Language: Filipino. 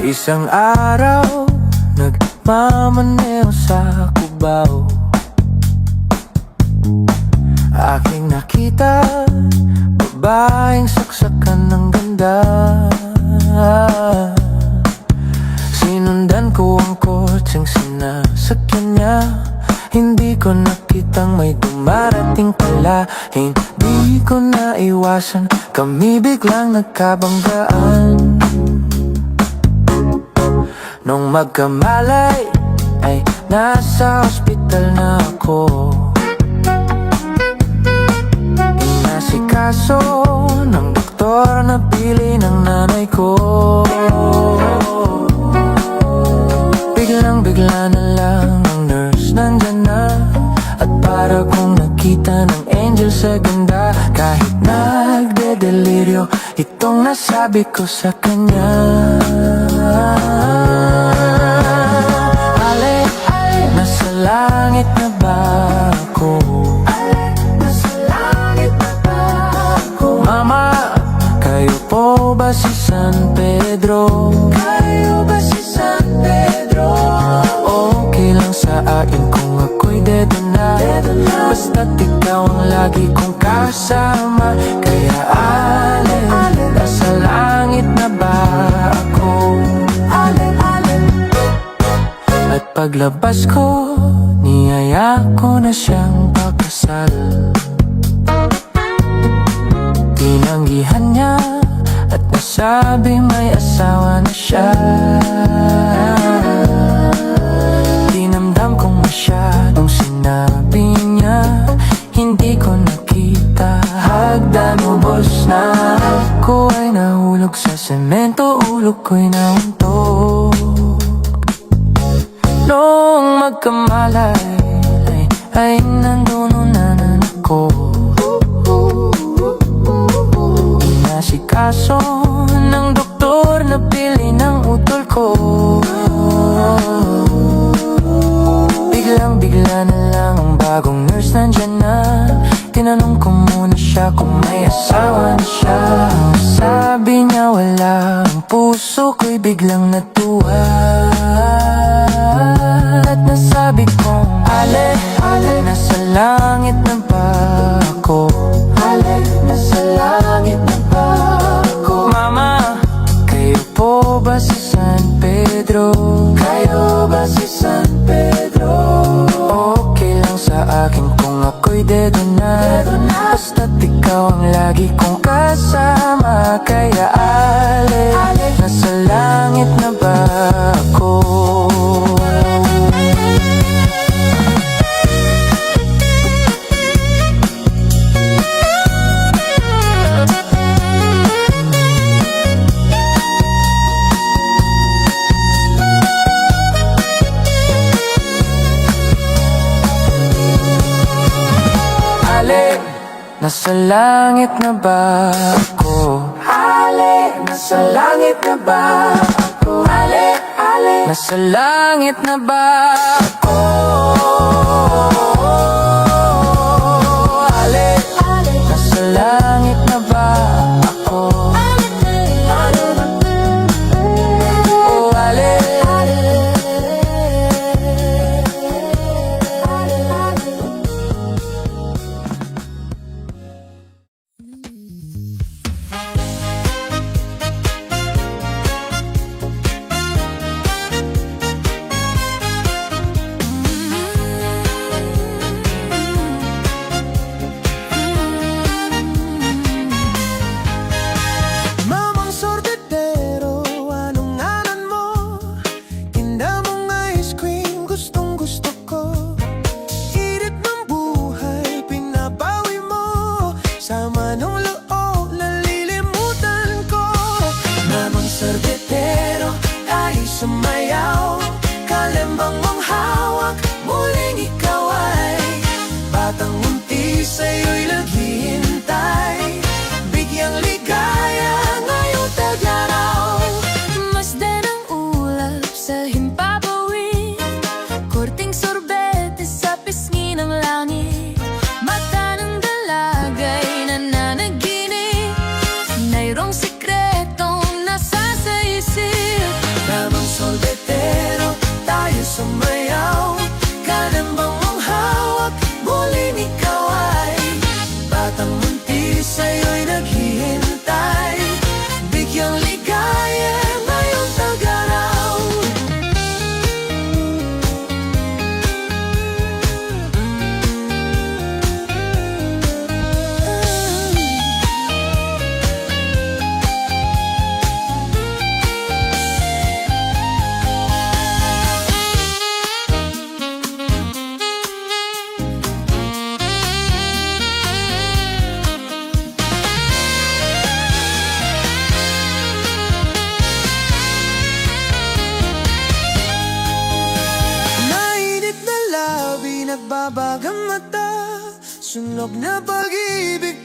Isang araw, nagmamaneho sa Cubao. Aking nakita, babaeng saksakan ng ganda. Sinundan ko ang kotseng sinasakyan niya. Hindi ko nakitang may dumarating pala. Hindi ko naiwasan, kami biglang nagkabanggaan. Nung magkamalay ay nasa ospital na ako. Inasikaso ng doktor na pili ng nanay ko. Biglang-bigla na lang ang nurse nandyan na. At para kong nakita ng angel sa ganda. Kahit nagde-deliryo, itong nasabi ko sa kanya. Ale, nasa langit na ba ako? Nasa langit na ba ako? Mama, kayo po ba si San Pedro? Kayo ba si San Pedro? Okay lang sa akin kung ako'y dedo na. Basta't ikaw ang lagi kong kasama. Kaya ale, nasa langit na ba ako? At paglabas ko, niyaya ko na siyang pagkasal. Tinanggihan niya at nasabi may asawa na siya. Dinamdam kong masyadong sinabi niya. Hindi ko nakita, hagdan ubos na. Ako ay nahulog sa semento, ulo ko'y nauntok. Noong magkamalay ay nandun na ako. Inasikaso ng doktor na pili ng utol ko. Biglang-bigla na lang ang bagong nurse nandyan na. Tinanong ko muna siya kung may asawa na siya. Sabi niya wala, ang puso ko'y biglang natuwa. At nasabi kong ale, nasa langit na ba ako? Ale, nasa langit na ba ako? Mama, kayo po ba si San Pedro? Kayo ba si San Pedro? Okay lang sa akin kung ako'y dedo na. Basta't ikaw ang lagi kong kasama. Kaya ale, nasa langit na ba ako? Nasa langit na ba ako? Ale, nasa langit na ba ako? Ale, nasa langit na ba ako? Ale, nasa langit na ba ako? Oh, ale. Sunog na pag-ibig